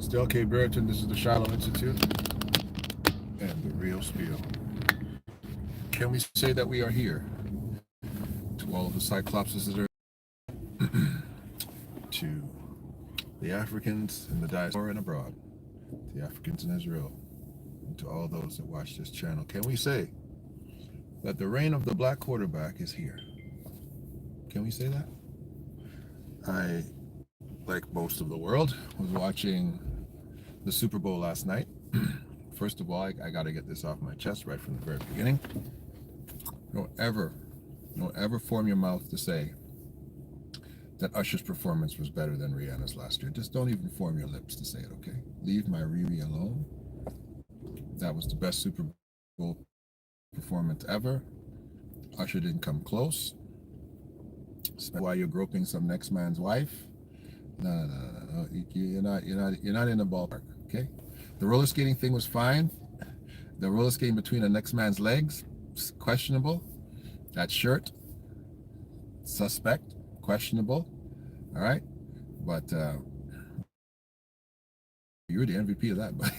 Still K. Brereton, this is the Shiloh Institute and the Real Spiel. Can we say that we are here? To all of the Cyclopses that are to the Africans in the diaspora and abroad, the Africans in Israel, and to all those that watch this channel, can we say that the reign of the black quarterback is here? Can we say that? I, like most of the world, was watching the Super Bowl last night. First of all, I got to get this off my chest right from the very beginning. Don't ever form your mouth to say that Usher's performance was better than Rihanna's last year. Just don't even form your lips to say it, okay? Leave my Riri alone. That was the best Super Bowl performance ever. Usher didn't come close. While you're groping some next man's wife, no. You're not in the ballpark, okay? The roller skating thing was fine. The roller skating between the next man's legs, questionable. That shirt, suspect, questionable. All right, but you're the MVP of that, buddy.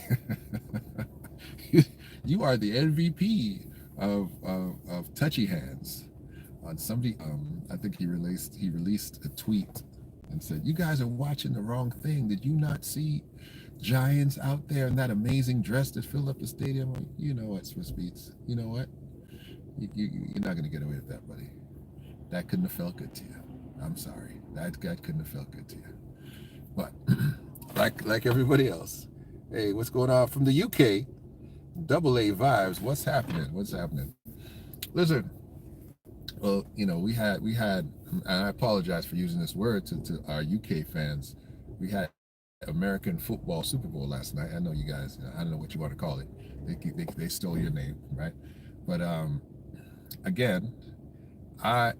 You are the MVP of touchy hands. On somebody, I think he released a tweet and said, "You guys are watching the wrong thing. Did you not see Giants out there in that amazing dress that filled up the stadium?" You know what, Swiss Beats. You know what? You're not gonna get away with that, buddy. That couldn't have felt good to you. I'm sorry. That couldn't have felt good to you. But like everybody else, hey, what's going on from the UK? Double A vibes. What's happening? What's happening? Listen. Well, we had, and I apologize for using this word to our UK fans. We had American football Super Bowl last night. I know you guys. I don't know what you want to call it. They stole your name, right? But again, I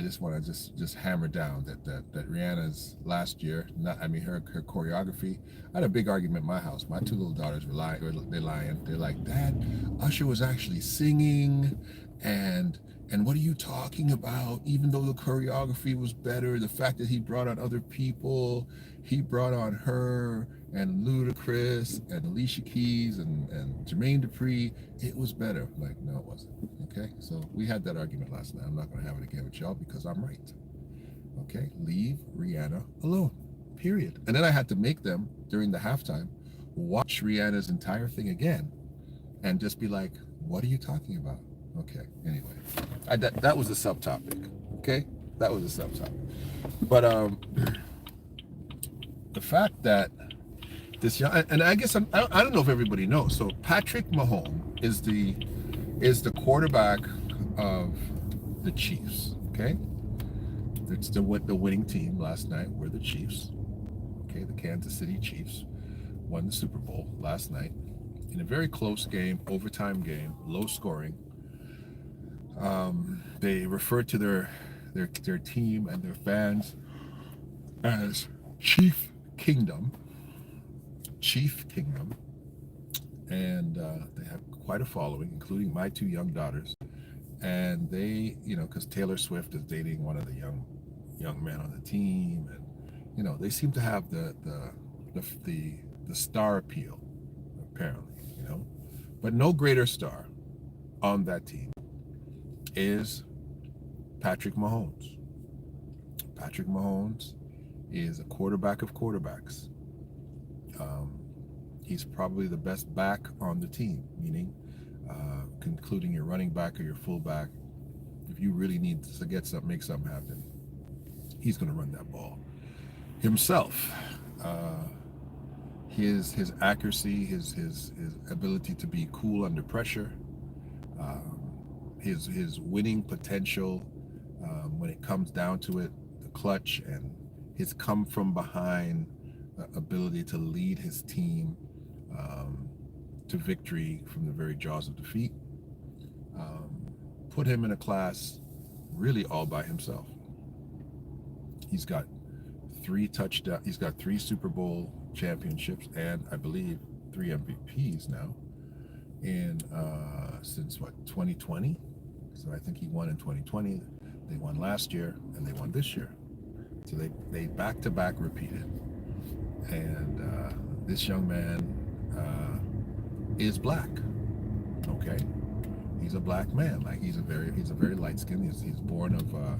just want to just hammer down that Rihanna's last year, her choreography. I had a big argument in my house. My two little daughters were lying. They're lying. They're like, "Dad, Usher was actually singing, and what are you talking about? Even though the choreography was better, the fact that he brought on other people, he brought on her and Ludacris and Alicia Keys and Jermaine Dupri, it was better." I'm like, no, it wasn't. Okay, so we had that argument last night. I'm not going to have it again with y'all because I'm right. Okay, leave Rihanna alone, period. And then I had to make them, during the halftime, watch Rihanna's entire thing again and just be like, what are you talking about? Okay, anyway, that was a subtopic. Okay, that was a subtopic. But the fact that this young, and I guess I don't know if everybody knows. So Patrick Mahomes is the quarterback of the Chiefs. Okay, it's the winning team last night were the Chiefs. Okay, the Kansas City Chiefs won the Super Bowl last night in a very close game, overtime game, low scoring. They referred to their team and their fans as Chief Kingdom, and they have quite a following, including my two young daughters. And they, because Taylor Swift is dating one of the young men on the team, and they seem to have the star appeal, apparently, but no greater star on that team is Patrick Mahomes. Patrick Mahomes is a quarterback of quarterbacks. He's probably the best back on the team, meaning including your running back or your fullback. If you really need to make something happen, he's going to run that ball himself. His accuracy, his ability to be cool under pressure, his winning potential when it comes down to it, the clutch, and his come from behind ability to lead his team to victory from the very jaws of defeat, put him in a class really all by himself. He's got 3 touchdowns. He's got 3 Super Bowl championships, and I believe 3 MVPs now. And since 2020. So I think he won in 2020. They won last year, and they won this year. So they back-to-back repeated. And this young man is black. Okay, he's a black man. Like he's a very light skinned. He's born of a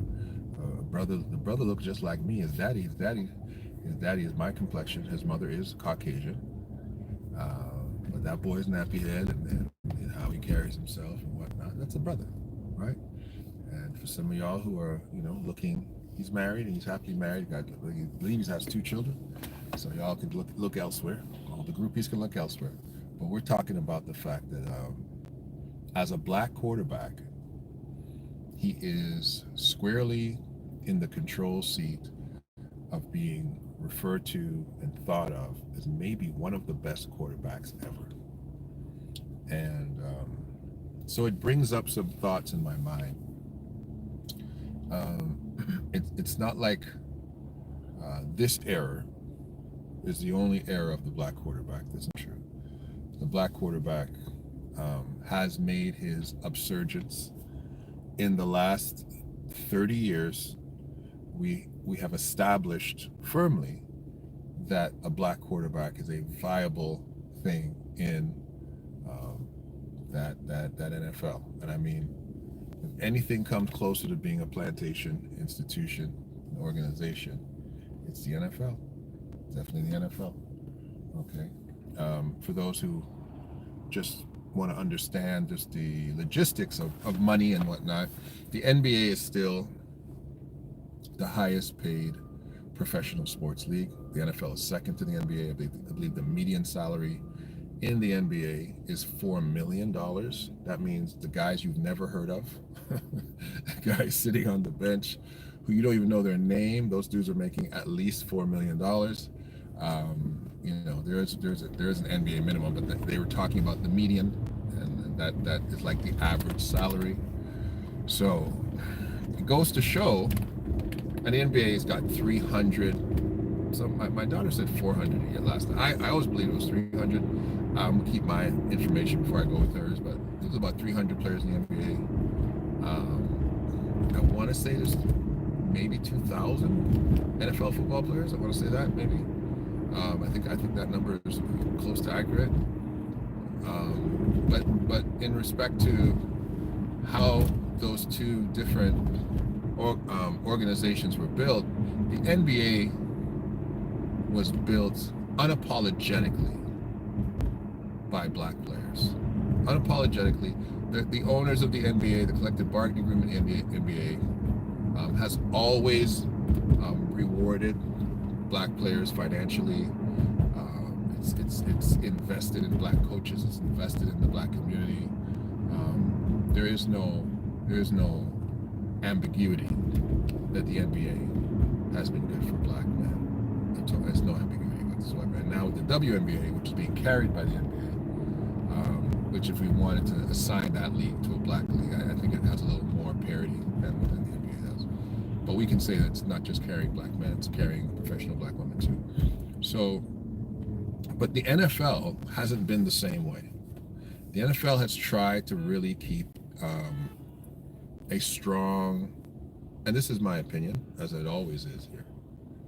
brother. The brother looks just like me. His daddy is my complexion. His mother is Caucasian. But that boy's nappy head and how he carries himself and whatnot. That's a brother, right? And for some of y'all who are, looking, he's married and he's happily married. I believe he has 2 children. So y'all could look elsewhere. All the groupies can look elsewhere. But we're talking about the fact that as a black quarterback, he is squarely in the control seat of being referred to and thought of as maybe one of the best quarterbacks ever. And so it brings up some thoughts in my mind. It's not like this era is the only era of the black quarterback. That's not true. The black quarterback has made his upsurgence in the last 30 years. We have established firmly that a black quarterback is a viable thing in that NFL. And I mean, if anything comes closer to being a plantation institution, an organization, it's the NFL. Definitely the NFL. Okay. For those who just want to understand just the logistics of money and whatnot, the NBA is still the highest paid professional sports league. The NFL is second to the NBA. I believe the median salary in the NBA is $4 million. That means the guys you've never heard of, guys sitting on the bench who you don't even know their name, those dudes are making at least $4 million. There is an NBA minimum, but they were talking about the median, and that is like the average salary. So it goes to show, and the NBA's got 300. So my daughter said 400 a year last time. I always believed it was 300. We'll keep my information before I go with hers, but there's about 300 players in the NBA. I want to say there's maybe 2,000 NFL football players. I want to say that maybe. I think that number is close to accurate. But in respect to how those two different organizations were built, the NBA was built unapologetically by black players. Unapologetically, the owners of the NBA, the collective bargaining agreement in the NBA, has always rewarded black players financially. It's invested in black coaches. It's invested in the black community. There is no ambiguity that the NBA has been good for black men. There's no ambiguity whatsoever. And now with the WNBA, which is being carried by the NBA, which if we wanted to assign that league to a black league, I think it has a little more parity than the NBA does. But we can say that it's not just carrying black men, it's carrying professional black women too. So, but the NFL hasn't been the same way. The NFL has tried to really keep a strong, and this is my opinion, as it always is here,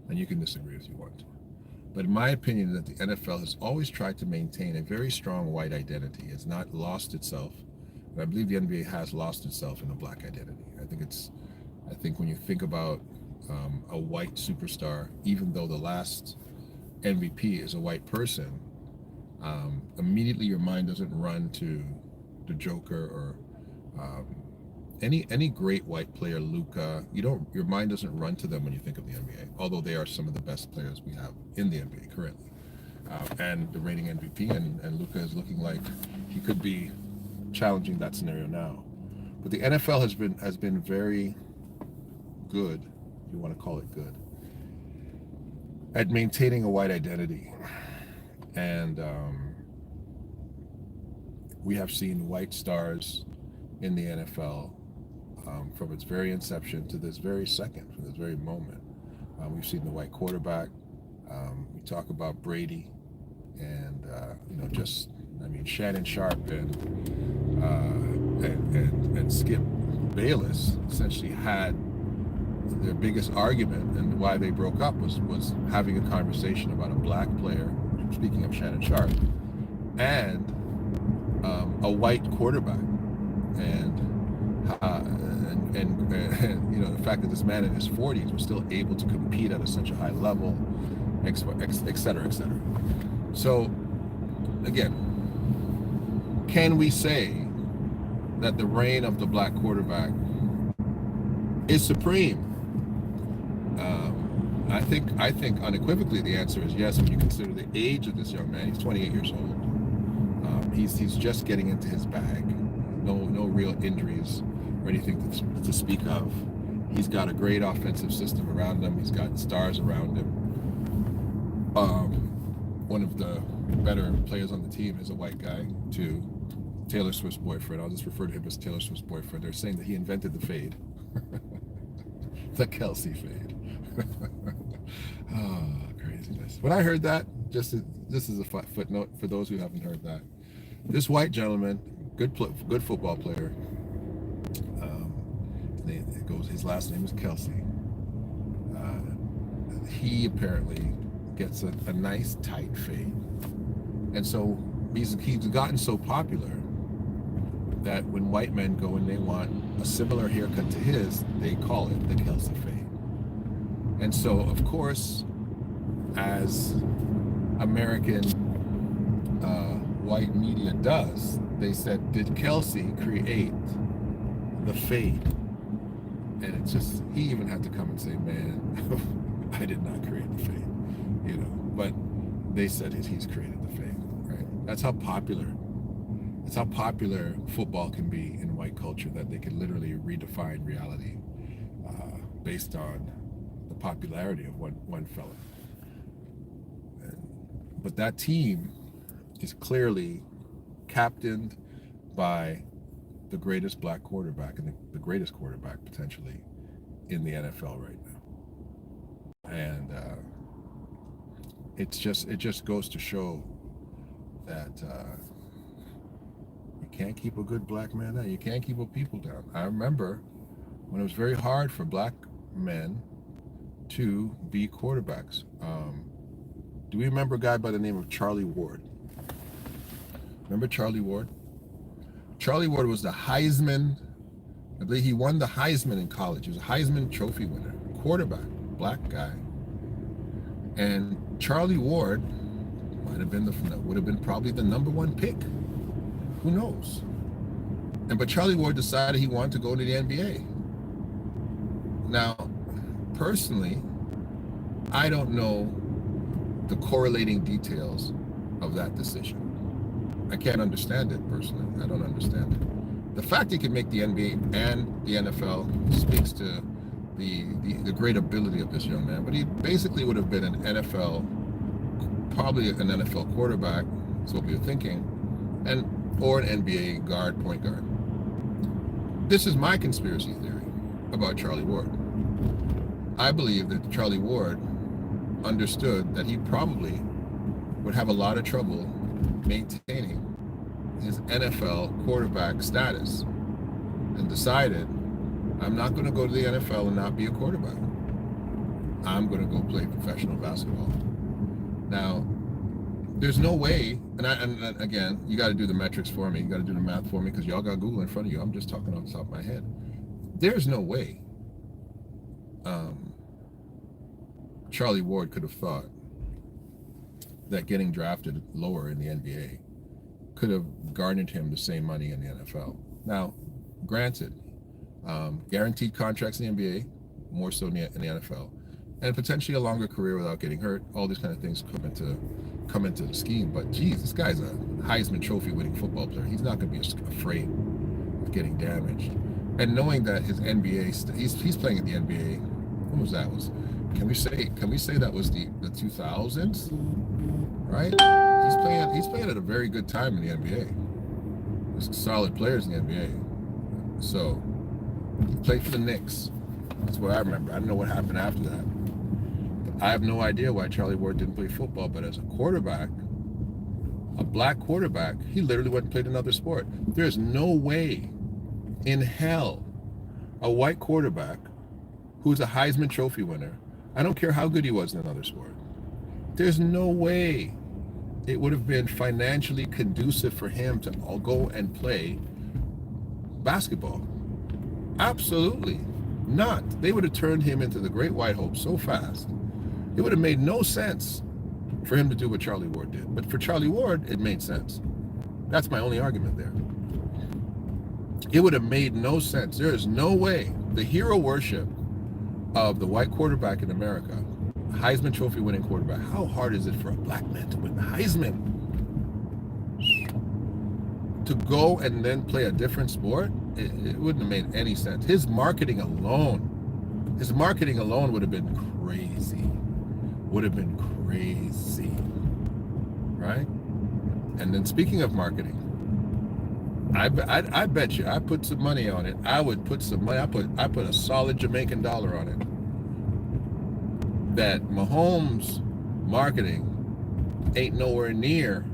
and you can disagree if you want to, but in my opinion, that the NFL has always tried to maintain a very strong white identity. It's not lost itself, and I believe the NBA has lost itself in a black identity. I think when you think about a white superstar, even though the last MVP is a white person, immediately your mind doesn't run to the Joker or any great white player, Luka. Your mind doesn't run to them when you think of the NBA, although they are some of the best players we have in the NBA currently, and the reigning MVP, and Luka is looking like he could be challenging that scenario now. But the NFL has been very good, if you want to call it good, at maintaining a white identity. And we have seen white stars in the NFL from its very inception to this very second, from this very moment. We've seen the white quarterback. We talk about Brady and Shannon Sharp and Skip Bayless essentially had their biggest argument and why they broke up was having a conversation about a black player, speaking of Shannon Sharpe, and a white quarterback, and you know, the fact that this man in his 40s was still able to compete at such a high level, et cetera, et cetera. So again, can we say that the reign of the black quarterback is supreme? I think unequivocally the answer is yes, when you consider the age of this young man. He's 28 years old. He's just getting into his bag. No real injuries or anything to speak of. He's got a great offensive system around him. He's got stars around him. One of the better players on the team is a white guy, too. Taylor Swift's boyfriend. I'll just refer to him as Taylor Swift's boyfriend. They're saying that he invented the fade. The Kelsey fade. Oh, craziness. When I heard that, this is a footnote for those who haven't heard that. This white gentleman, good football player, his last name is Kelsey. He apparently gets a nice tight fade. And so he's gotten so popular that when white men go and they want a similar haircut to his, they call it the Kelsey fade. And so, of course, as American white media does, they said, did Kelsey create the fade? And it's just, he even had to come and say, man, I did not create the fade, you know. But they said he's created the fade, right? That's how popular football can be in white culture, that they can literally redefine reality based on the popularity of one fella. But that team is clearly captained by the greatest black quarterback and the greatest quarterback potentially in the NFL right now. And it just goes to show that you can't keep a good black man down. You can't keep a people down. I remember when it was very hard for black men to be quarterbacks. Do we remember a guy by the name of Charlie Ward? Remember Charlie Ward? Charlie Ward was the Heisman, I believe he won the Heisman in college. He was a Heisman Trophy winner, quarterback, black guy. And Charlie Ward would have been probably the #1 pick. Who knows? But Charlie Ward decided he wanted to go to the NBA. Now, personally, I don't know the correlating details of that decision. I can't understand it personally. I don't understand it. The fact he could make the NBA and the NFL speaks to the great ability of this young man. But he basically would have been probably an NFL quarterback, is what we were thinking, or an NBA guard, point guard. This is my conspiracy theory about Charlie Ward. I believe that Charlie Ward understood that he probably would have a lot of trouble maintaining his NFL quarterback status, and decided, I'm not going to go to the NFL and not be a quarterback. I'm going to go play professional basketball. Now, there's no way, and again, you got to do the metrics for me, you got to do the math for me, because y'all got Google in front of you. I'm just talking off the top of my head. There's no way Charlie Ward could have thought that getting drafted lower in the NBA could have garnered him the same money in the NFL. Now, granted, guaranteed contracts in the NBA, more so in the NFL, and potentially a longer career without getting hurt. All these kind of things come into the scheme. But geez, this guy's a Heisman Trophy winning football player. He's not going to be afraid of getting damaged. And knowing that his NBA, he's playing in the NBA. When was that? Can we say that was the 2000s? Right? He's playing at a very good time in the NBA. There's solid players in the NBA. So he played for the Knicks. That's what I remember. I don't know what happened after that. But I have no idea why Charlie Ward didn't play football. But as a quarterback, a black quarterback, he literally went and played another sport. There's no way in hell a white quarterback who's a Heisman Trophy winner. I don't care how good he was in another sport. There's no way it would have been financially conducive for him to all go and play basketball. Absolutely not. They would have turned him into the great white hope so fast. It would have made no sense for him to do what Charlie Ward did. But for Charlie Ward, it made sense. That's my only argument there. It would have made no sense. There is no way the hero worship of the white quarterback in America, Heisman Trophy winning quarterback, how hard is it for a black man to win the Heisman? To go and then play a different sport, it wouldn't have made any sense. His marketing alone would have been crazy. Would have been crazy, right? And then speaking of marketing, I bet you, I put some money on it. I would put some money. I put a solid Jamaican dollar on it. That Mahomes' marketing ain't nowhere near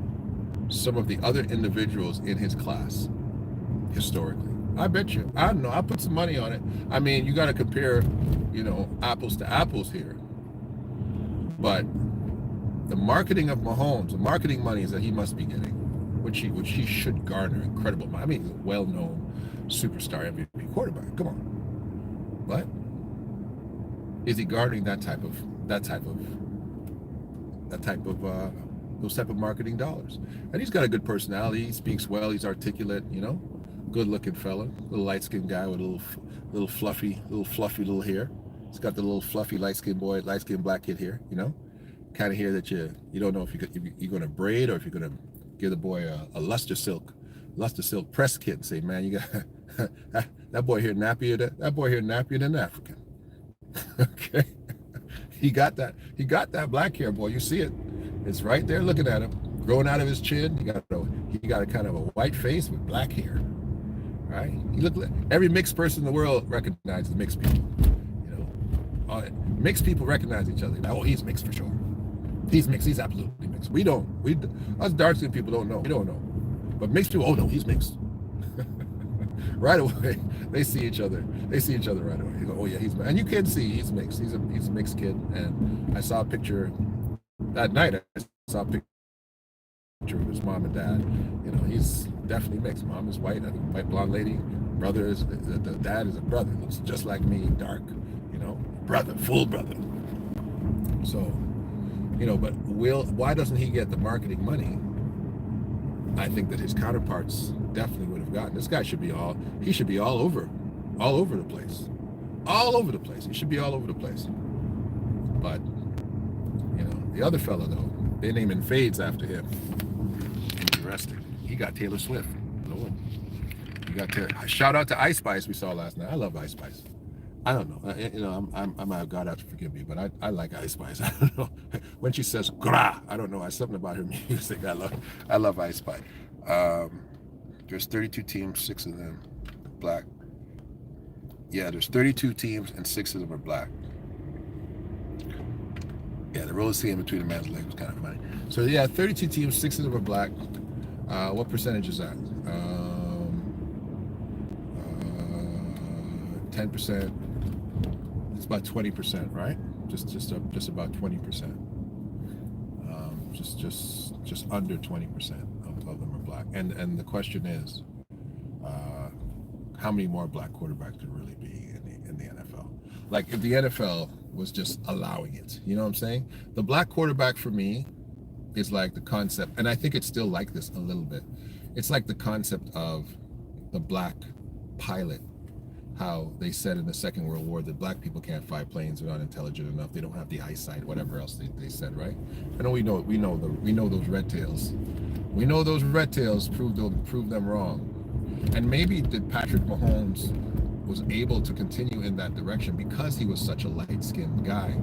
some of the other individuals in his class historically. I bet you. I don't know. I put some money on it. I mean, you got to compare, apples to apples here. But the marketing of Mahomes, the marketing monies that he must be getting, which he should garner incredible money. I mean, he's a well-known superstar MVP quarterback. Come on. What? Is he garnering those type of marketing dollars? And he's got a good personality. He speaks well. He's articulate. Good-looking fella, little light-skinned guy with a little fluffy little hair. He's got the little fluffy light-skinned black kid here. Kind of hair that you don't know if you're going to braid or if you're going to give the boy a luster silk press kit and say, man, you got that boy here nappier than African. Okay. He got that black hair, boy. You see it. It's right there looking at him, growing out of his chin. He got a kind of a white face with black hair. Right? Every mixed person in the world recognizes mixed people. Mixed people recognize each other. Oh, he's mixed for sure. He's mixed. He's absolutely mixed. Us dark-skinned people don't know. We don't know. But mixed people, oh no, he's mixed. Right away, they see each other. Right away. You go, oh yeah, he's mixed. And you can see he's mixed. He's a mixed kid. And I saw a picture that night. I saw a picture of his mom and dad. He's definitely mixed. Mom is white, white blonde lady. The dad is a brother. Looks just like me, dark. Brother, full brother. So, but why doesn't he get the marketing money? I think that his counterparts definitely would have gotten. This guy should be all over the place. He should be all over the place. But, the other fella though, they name him Fades after him. Interesting. He got Taylor Swift. Lord. Shout out to Ice Spice we saw last night. I love Ice Spice. I don't know. God have to forgive me, but I like Ice Spice. I don't know. When she says "gra," I don't know. Something about her music. I love Ice Spice. There's 32 teams, 6 of them black. Yeah, there's 32 teams and 6 of them are black. Yeah, the roller skating between the man's legs was kind of funny. So yeah, 32 teams, 6 of them are black. What percentage is that? 10%. It's about 20%, right? Just about 20%. Just under 20% of them are black. And the question is, how many more black quarterbacks could really be in the NFL? Like if the NFL was just allowing it, you know what I'm saying? The black quarterback for me is like the concept, and I think it's still like this a little bit. It's like the concept of the black pilot. How they said in the Second World War that black people can't fly planes, they're not intelligent enough, they don't have the eyesight, whatever else they said, right? I know we know those red tails. We know those red tails prove them wrong. And maybe that Patrick Mahomes was able to continue in that direction because he was such a light-skinned guy,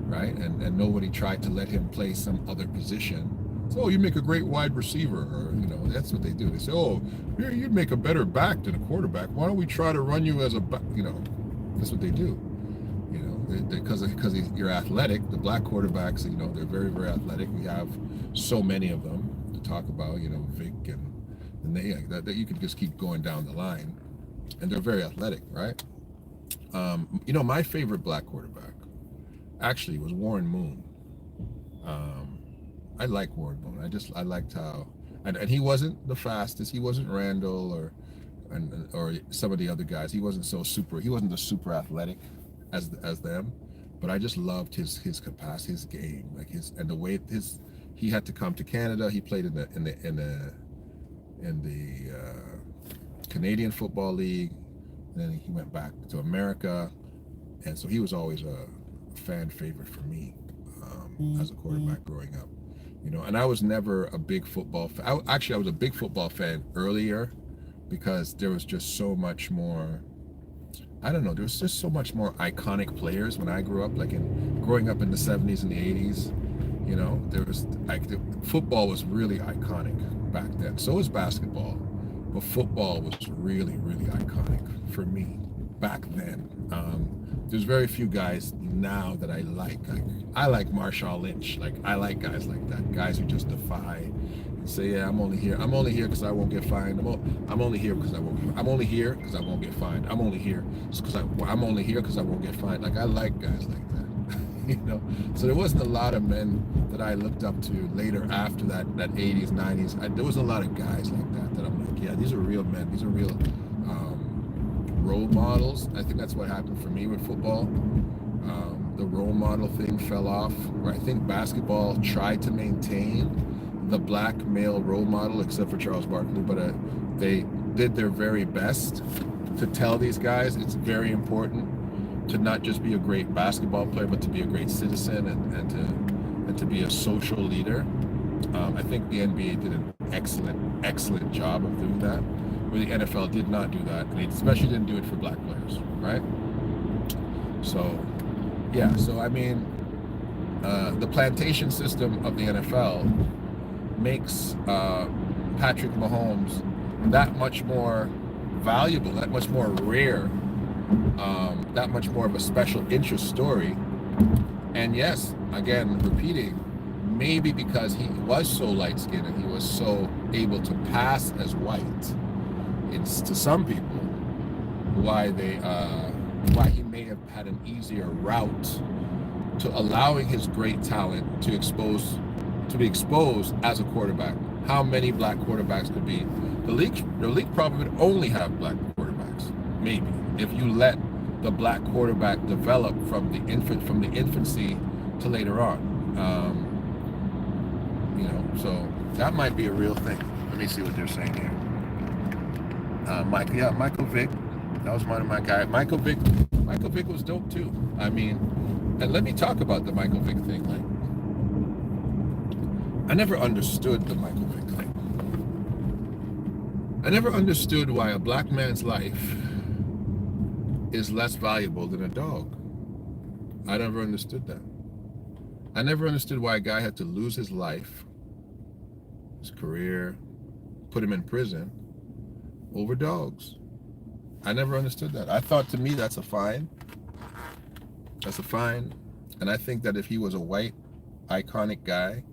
right? And nobody tried to let him play some other position. So, oh, you make a great wide receiver, or that's what they do. They say, oh, you'd make a better back than a quarterback. Why don't we try to run you as a back? That's what they do. Because you're athletic. The black quarterbacks, they're very, very athletic. We have so many of them to talk about. Vic and they that you could just keep going down the line, and they're very athletic, right? My favorite black quarterback actually was Warren Moon. I like Warren Moon. I liked how, and he wasn't the fastest. He wasn't Randall or some of the other guys. He wasn't he wasn't the super athletic as them, but I just loved his capacity, his game, like and the way he had to come to Canada. He played in the Canadian Football League, and then he went back to America, and so he was always a fan favorite for me as a quarterback growing up. And I was never a big football fan. I was a big football fan earlier because there was just so much more. I don't know. There was just so much more iconic players when I grew up. Like growing up in the 70s and the 80s, there was football was really iconic back then. So was basketball, but football was really, really iconic for me back then. There's very few guys now that I like. I like Marshawn Lynch. I like guys like that. Guys who just defy and say, "Yeah, I'm only here because I won't get fined. I'm only here because I won't. I'm only here because I won't get fined. I'm only here because I'm only here because I won't get fined." I like guys like that. So there wasn't a lot of men that I looked up to later after that 80s, 90s. There wasn't a lot of guys like that I'm like, yeah, these are real men. These are real role models. I think that's what happened for me with football. The role model thing fell off, where I think basketball tried to maintain the black male role model, except for Charles Barkley, but they did their very best to tell these guys it's very important to not just be a great basketball player, but to be a great citizen and to be a social leader. I think the NBA did an excellent job of doing that, where the NFL did not do that, and they especially didn't do it for black players, right? So, yeah, the plantation system of the NFL makes Patrick Mahomes that much more valuable, that much more rare, that much more of a special interest story. And yes, again, repeating, maybe because he was so light-skinned and he was so able to pass as white, it's to some people why he may have had an easier route to allowing his great talent to be exposed as a quarterback. How many black quarterbacks could be? The league probably would only have black quarterbacks, maybe, if you let the black quarterback develop from the infancy to later on. So that might be a real thing. Let me see what they're saying here. Michael Vick, that was one of my guys. Michael Vick was dope too. And let me talk about the Michael Vick thing. I never understood the Michael Vick thing. I never understood why a black man's life is less valuable than a dog. I never understood that. I never understood why a guy had to lose his life, his career, put him in prison over dogs. I never understood that. I thought, to me, that's a fine. That's a fine. And I think that if he was a white, iconic guy,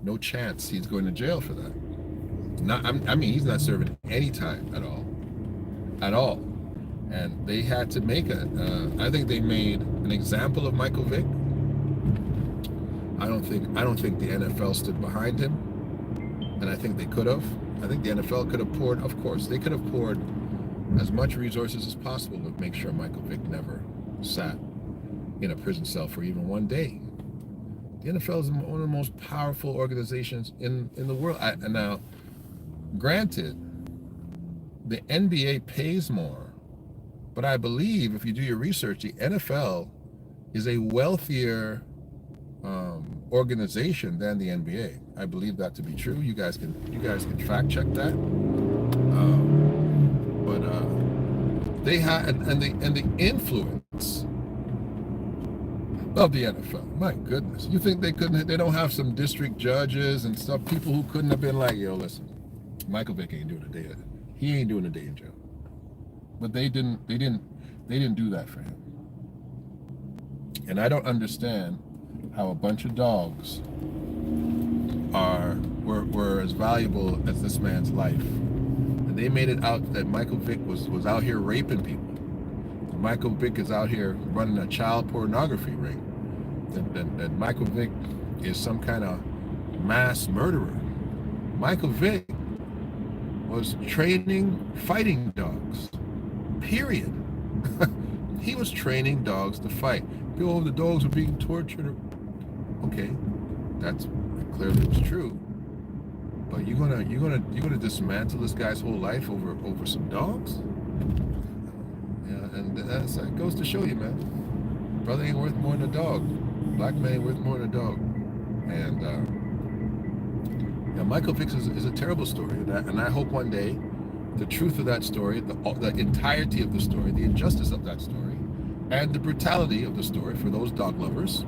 no chance he's going to jail for that. He's not serving any time at all. And they had to make I think they made an example of Michael Vick. I don't think the NFL stood behind him, and I think they could have. I think the NFL could have poured, of course, they could have poured as much resources as possible to make sure Michael Vick never sat in a prison cell for even one day. The NFL is one of the most powerful organizations in the world. Now, granted, the NBA pays more, but I believe if you do your research, the NFL is a wealthier organization than the NBA. I believe that to be true. You guys can fact check that. But they have and the influence of the NFL. My goodness, you think they don't have some district judges and stuff, people who couldn't have been like, yo, listen, Michael Vick ain't doing a day. He ain't doing a day in jail. But they didn't do that for him. And I don't understand how a bunch of dogs were as valuable as this man's life. And they made it out that Michael Vick was out here raping people. Michael Vick is out here running a child pornography ring. That Michael Vick is some kind of mass murderer. Michael Vick was training fighting dogs. Period. He was training dogs to fight. Oh, the dogs were being tortured. Okay, that's clearly was true. But you're gonna dismantle this guy's whole life over some dogs? Yeah, and that goes to show you, man. Brother ain't worth more than a dog. Black man ain't worth more than a dog. And yeah, Michael Vick is a terrible story, and I hope one day the truth of that story, the entirety of the story, the injustice of that story, and the brutality of the story for those dog lovers,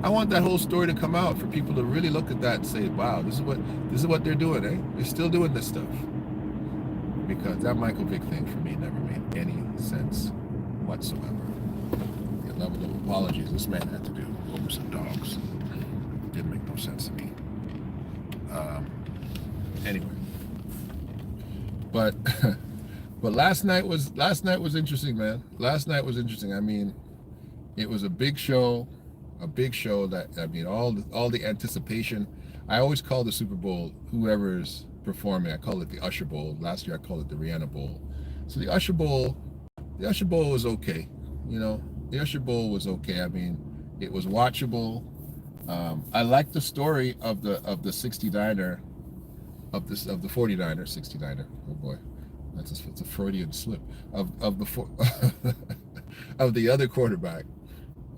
I want that whole story to come out for people to really look at that and say, wow, this is what they're doing, eh? They're still doing this stuff. Because that Michael Vick thing for me never made any sense whatsoever. The level of apologies this man had to do over some dogs didn't make no sense to me. Anyway, but last night was interesting, man. Last night was interesting. I mean, it was a big show that, I mean, all the anticipation. I always call the Super Bowl, whoever's performing, I call it the Usher Bowl. Last year I called it the Rihanna Bowl. So the Usher Bowl was okay. You know, the Usher Bowl was okay. I mean, it was watchable. I liked the story of the 69er, of the 49er, 69er. Oh boy, it's a Freudian slip of the other quarterback.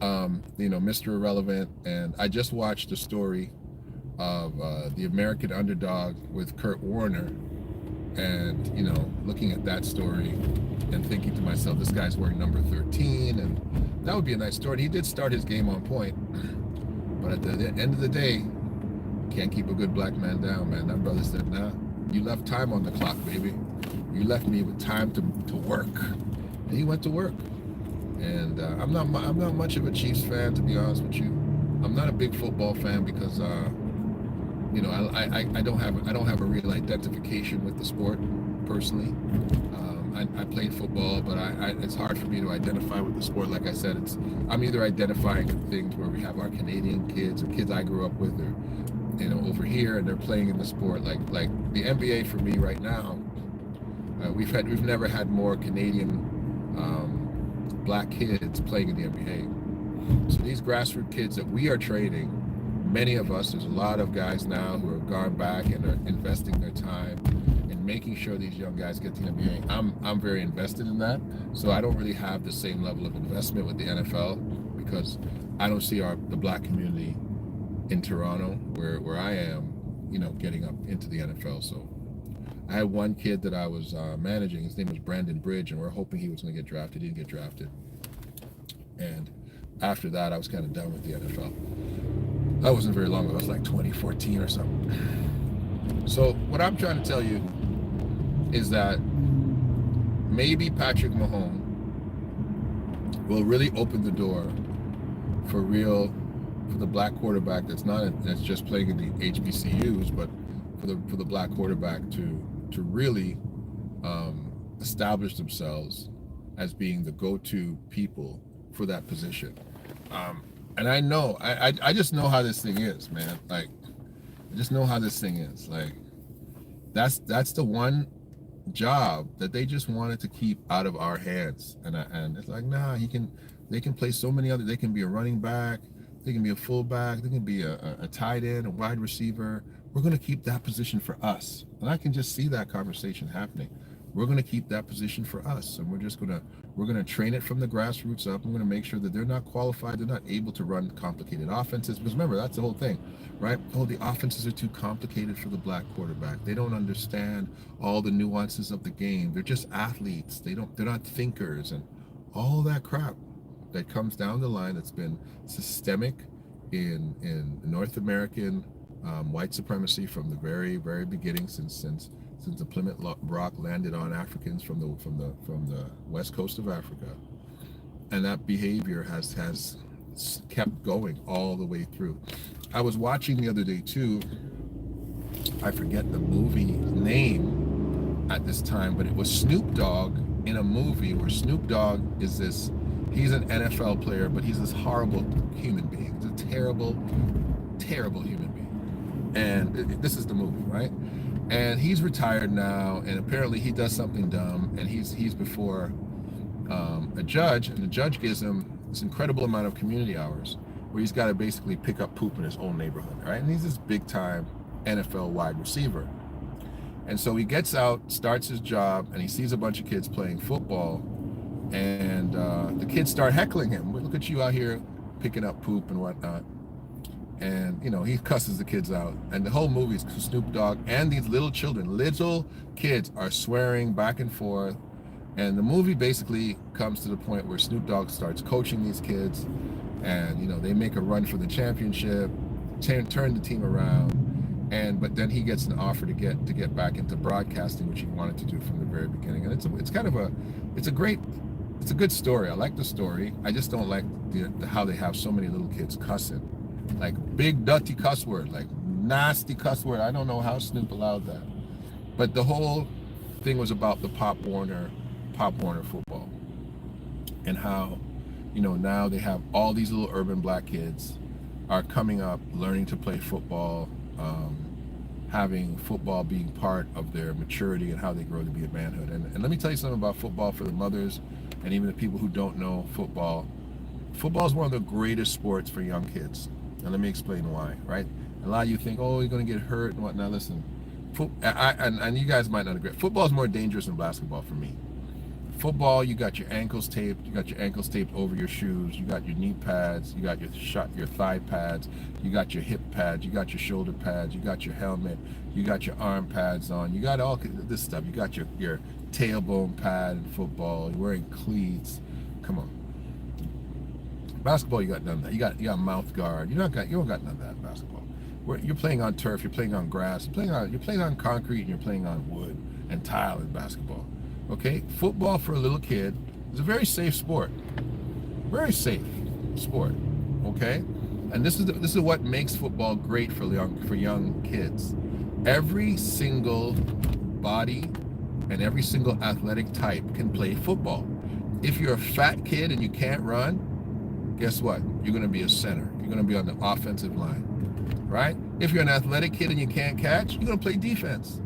You know, Mr. Irrelevant, and I just watched the story of the American Underdog with Kurt Warner, and you know, looking at that story and thinking to myself, this guy's wearing number 13, and that would be a nice story. He did start his game on point, but at the end of the day, can't keep a good black man down, man. That brother said, nah, you left time on the clock, baby. You left me with time to work, and he went to work. And I'm not much of a Chiefs fan, to be honest with you. I'm not a big football fan because you know, I don't have a real identification with the sport personally. I played football, but it's hard for me to identify with the sport. Like I said, I'm either identifying with things where we have our Canadian kids or kids I grew up with, or you know, over here, and they're playing in the sport. Like the NBA for me right now, we've never had more Canadian black kids playing in the NBA. So these grassroots kids that we are training, many of us, there's a lot of guys now who have gone back and are investing their time in making sure these young guys get to the NBA. I'm very invested in that. So I don't really have the same level of investment with the NFL because I don't see the black community in Toronto where I am, you know, getting up into the NFL. So I had one kid that I was managing. His name was Brandon Bridge, and we're hoping he was going to get drafted. He didn't get drafted. And after that, I was kind of done with the NFL. That wasn't very long ago. It was like 2014 or something. So what I'm trying to tell you is that maybe Patrick Mahomes will really open the door for the black quarterback that's just playing in the HBCUs, but for the black quarterback to really establish themselves as being the go-to people for that position. And I know, I just know how this thing is, man. Like, I just know how this thing is. Like, that's the one job that they just wanted to keep out of our hands. And it's like, nah, they can play so many other, they can be a running back, they can be a fullback, they can be a tight end, a wide receiver. We're going to keep that position for us. And I can just see that conversation happening. We're going to keep that position for us. And we're going to train it from the grassroots up. We're going to make sure that they're not qualified. They're not able to run complicated offenses. Because remember, that's the whole thing, right? Oh, the offenses are too complicated for the black quarterback. They don't understand all the nuances of the game. They're just athletes. They're not thinkers, and all that crap that comes down the line that's been systemic in North American white supremacy from the very, very beginning, since the Plymouth Rock landed on Africans from the west coast of Africa, and that behavior has kept going all the way through. I was watching the other day too. I forget the movie name at this time, but it was Snoop Dogg in a movie where Snoop Dogg is he's an NFL player, but he's this horrible human being. He's a terrible, terrible human being. And this is the movie, right? And he's retired now, and apparently he does something dumb, and he's before a judge, and the judge gives him this incredible amount of community hours where he's got to basically pick up poop in his own neighborhood, right? And he's this big time NFL wide receiver. And so he gets out, starts his job, and he sees a bunch of kids playing football, and the kids start heckling him. Look at you out here picking up poop and whatnot. And, you know, he cusses the kids out. And the whole movie is Snoop Dogg and these little children, little kids are swearing back and forth. And the movie basically comes to the point where Snoop Dogg starts coaching these kids, and, you know, they make a run for the championship, turn the team around. But then he gets an offer to get back into broadcasting, which he wanted to do from the very beginning. And it's a good story. I like the story. I just don't like how they have so many little kids cussing, like big dirty cuss word, like nasty cuss word. I don't know how Snoop allowed that. But the whole thing was about the Pop Warner football, and how, you know, now they have all these little urban black kids are coming up, learning to play football, having football being part of their maturity and how they grow to be a manhood. And let me tell you something about football for the mothers and even the people who don't know football. Football is one of the greatest sports for young kids. And let me explain why, right? A lot of you think, oh, you're going to get hurt and whatnot. Listen, and you guys might not agree. Football is more dangerous than basketball for me. Football, you got your ankles taped. You got your ankles taped over your shoes. You got your knee pads. You got your thigh pads. You got your hip pads. You got your shoulder pads. You got your helmet. You got your arm pads on. You got all this stuff. You got your tailbone pad in football. You're wearing cleats. Come on. Basketball, you got none of that. You got mouth guard. You don't got none of that in basketball. You're playing on turf. You're playing on grass. You're playing on concrete, and you're playing on wood and tile in basketball. Okay, football for a little kid is a very safe sport. Very safe sport. Okay, and this is what makes football great for young kids. Every single body and every single athletic type can play football. If you're a fat kid and you can't run, guess what? You're going to be a center. You're going to be on the offensive line, right? If you're an athletic kid and you can't catch, you're going to play defense.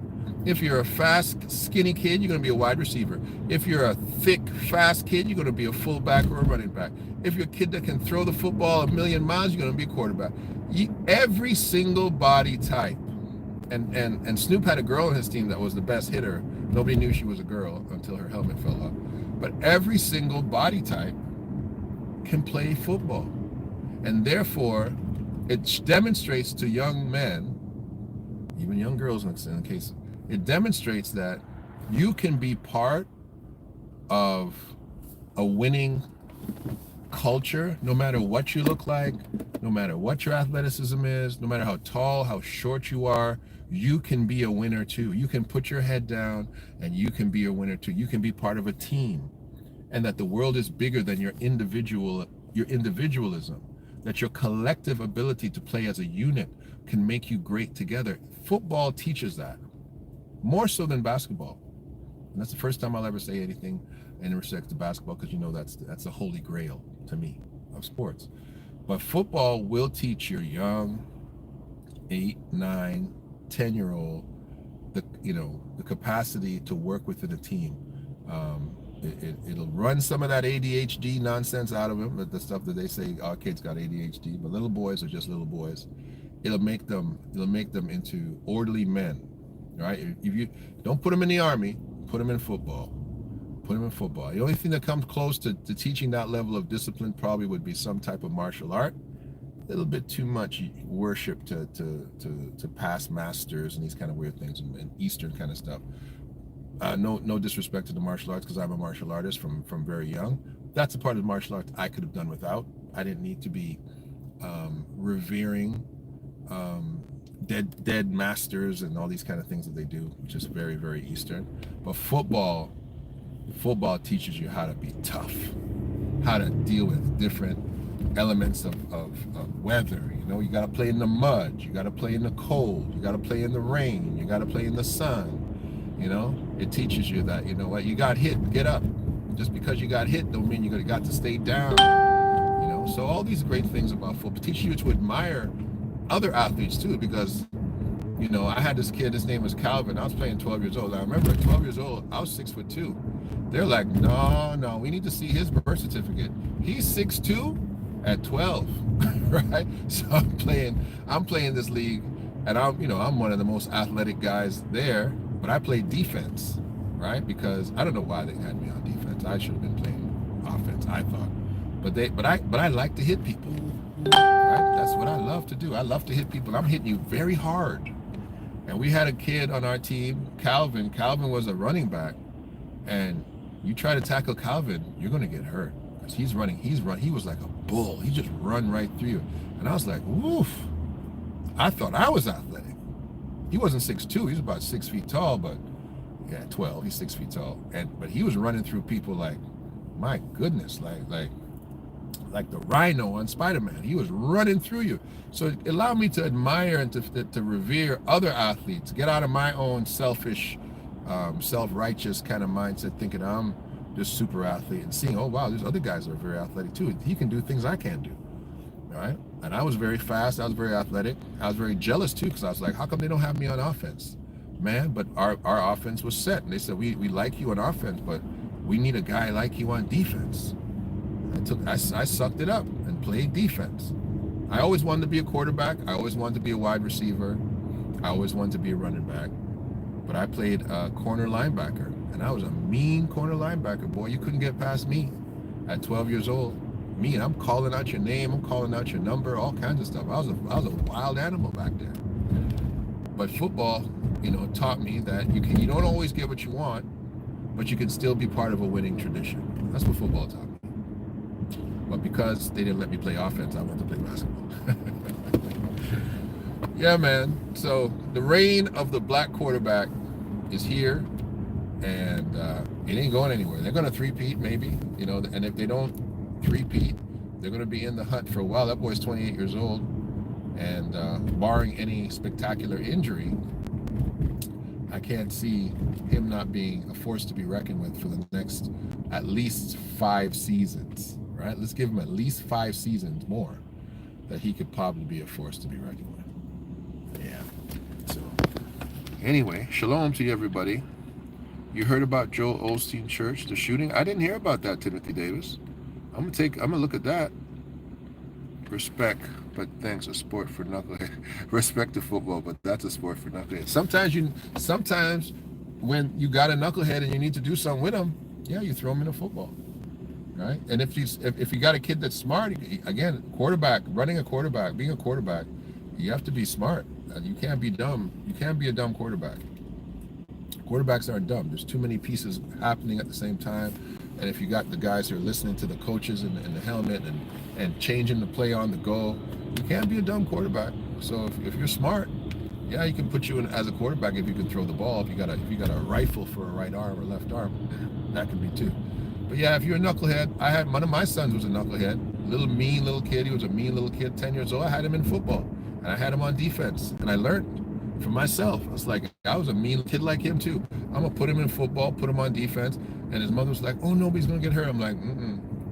If you're a fast, skinny kid, you're going to be a wide receiver. If you're a thick, fast kid, you're going to be a fullback or a running back. If you're a kid that can throw the football a million miles, you're going to be a quarterback. Every single body type. And Snoop had a girl on his team that was the best hitter. Nobody knew she was a girl until her helmet fell off. But every single body type can play football. And therefore, it demonstrates to young men, even young girls in the case, it demonstrates that you can be part of a winning culture, no matter what you look like, no matter what your athleticism is, no matter how tall, how short you are, you can be a winner too. You can put your head down and you can be a winner too. You can be part of a team, and that the world is bigger than your individualism, that your collective ability to play as a unit can make you great together. Football teaches that. More so than basketball. And that's the first time I'll ever say anything in respect to basketball, because you know that's the holy grail to me of sports. But football will teach your young 8, 9, 10-year-old the capacity to work within a team. It'll run some of that ADHD nonsense out of them, the stuff that they say our kids got ADHD, but little boys are just little boys. It'll make them into orderly men. Right? If you don't put them in the army, put them in football. Put them in football. The only thing that comes close to teaching that level of discipline probably would be some type of martial art. A little bit too much worship to past masters and these kind of weird things and Eastern kind of stuff. No disrespect to the martial arts, because I'm a martial artist from very young. That's a part of the martial arts I could have done without. I didn't need to be revering dead masters and all these kind of things that they do, which is very, very Eastern. But football teaches you how to be tough, how to deal with different elements of weather. You know, you got to play in the mud, you got to play in the cold, you got to play in the rain, you got to play in the sun. You know, it teaches you that, you know what, you got hit, get up. Just because you got hit don't mean you got to stay down. You know, so all these great things about football teach you to admire other athletes too, because, you know, I had this kid, his name was Calvin. I was playing 12 years old. I remember at 12 years old, I was 6'2". They're like, no, we need to see his birth certificate. He's 6'2" at 12, right? So I'm playing this league, and I'm one of the most athletic guys there, but I played defense, right? Because I don't know why they had me on defense. I should have been playing offense, I thought. But I like to hit people. Right? That's what I love to do. I love to hit people. I'm hitting you very hard. And we had a kid on our team, Calvin. Calvin was a running back, and you try to tackle Calvin, you're going to get hurt. Because he was like a bull. He just run right through you. And I was like, woof. I thought I was athletic. He wasn't 6'2", he was about 6 feet tall, but yeah, 12, he's 6 feet tall. But he was running through people like, my goodness, like the Rhino on Spider-Man. He was running through you. So it allowed me to admire and to revere other athletes, get out of my own selfish, self-righteous kind of mindset, thinking I'm this super athlete, and seeing, oh wow, there's other guys that are very athletic too. He can do things I can't do, right? And I was very fast, I was very athletic. I was very jealous too, because I was like, how come they don't have me on offense? Man, but our offense was set. And they said, we like you on offense, but we need a guy like you on defense. I sucked it up and played defense. I always wanted to be a quarterback. I always wanted to be a wide receiver. I always wanted to be a running back. But I played a corner linebacker, and I was a mean corner linebacker. Boy, you couldn't get past me at 12 years old. Me, and I'm calling out your name, I'm calling out your number, all kinds of stuff. I was a wild animal back then. But football, you know, taught me that you don't always get what you want, but you can still be part of a winning tradition. That's what football taught me. But because they didn't let me play offense, I went to play basketball. Yeah, man. So the reign of the black quarterback is here, and it ain't going anywhere. They're going to three-peat maybe, you know, and if they don't three-peat, they're going to be in the hunt for a while. That boy's 28 years old, and barring any spectacular injury, I can't see him not being a force to be reckoned with for the next at least 5 seasons, right? Let's give him at least 5 seasons more that he could probably be a force to be reckoned with. Yeah. So anyway, shalom to you, everybody. You heard about Joel Osteen Church, the shooting? I didn't hear about that, Timothy Davis. I'm gonna look at that. Respect, but thanks, a sport for knucklehead. Respect to football, but that's a sport for knucklehead. Sometimes when you got a knucklehead and you need to do something with him, yeah, you throw him in a football, right? And if you got a kid that's smart, again, running a quarterback, being a quarterback, you have to be smart. You can't be dumb. You can't be a dumb quarterback. Quarterbacks aren't dumb. There's too many pieces happening at the same time. And if you got the guys who are listening to the coaches and the helmet and changing the play on the go, you can't be a dumb quarterback. So if you're smart, yeah, you can put you in as a quarterback if you can throw the ball. If you got a rifle for a right arm or left arm, that can be too. But yeah, if you're a knucklehead, I had one of my sons was a knucklehead, mean little kid. He was a mean little kid, 10 years old. I had him in football, and I had him on defense, and I learned for myself. I was like, I was a mean kid like him too. I'm gonna put him in football, put him on defense. And his mother was like, oh, nobody's gonna get hurt. I'm like,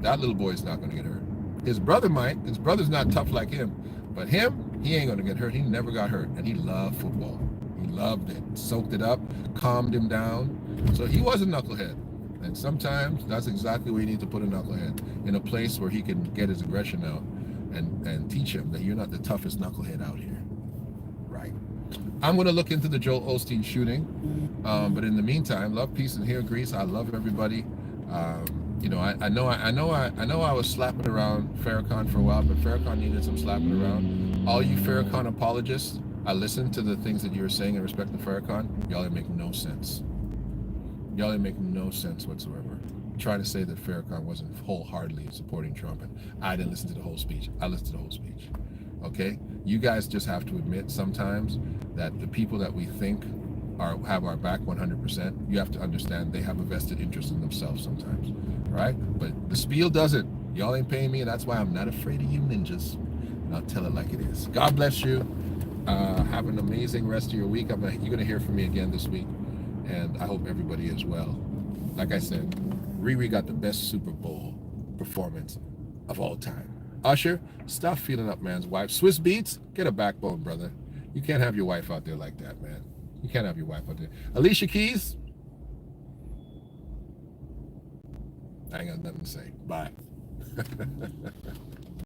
that little boy's not gonna get hurt. His brother might. His brother's not tough like him, but him, he ain't gonna get hurt. He never got hurt, and he loved football. He loved it, soaked it up, calmed him down. So he was a knucklehead. And sometimes that's exactly where you need to put a knucklehead, in a place where he can get his aggression out and teach him that you're not the toughest knucklehead out here. Right. I'm going to look into the Joel Osteen shooting, but in the meantime, love, peace, and here, Greece. I love everybody. You know, I know I was slapping around Farrakhan for a while, but Farrakhan needed some slapping around. All you Farrakhan apologists, I listened to the things that you were saying in respect to Farrakhan. Y'all make no sense. Y'all make no sense whatsoever. Trying to say that Farrakhan wasn't wholeheartedly supporting Trump, and I didn't listen to the whole speech. I listened to the whole speech. Okay, you guys just have to admit sometimes that the people that we think have our back 100%, you have to understand they have a vested interest in themselves sometimes, right? But the spiel does it. Y'all ain't paying me, and that's why I'm not afraid of you ninjas. And I'll tell it like it is. God bless you. Have an amazing rest of your week. You're gonna hear from me again this week. and I hope everybody is well. Like I said, Riri got the best Super Bowl performance of all time. Usher, stop feeling up man's wife. Swiss Beats, get a backbone, brother. You can't have your wife out there like that, man. You can't have your wife out there. Alicia Keys, I ain't got nothing to say. Bye.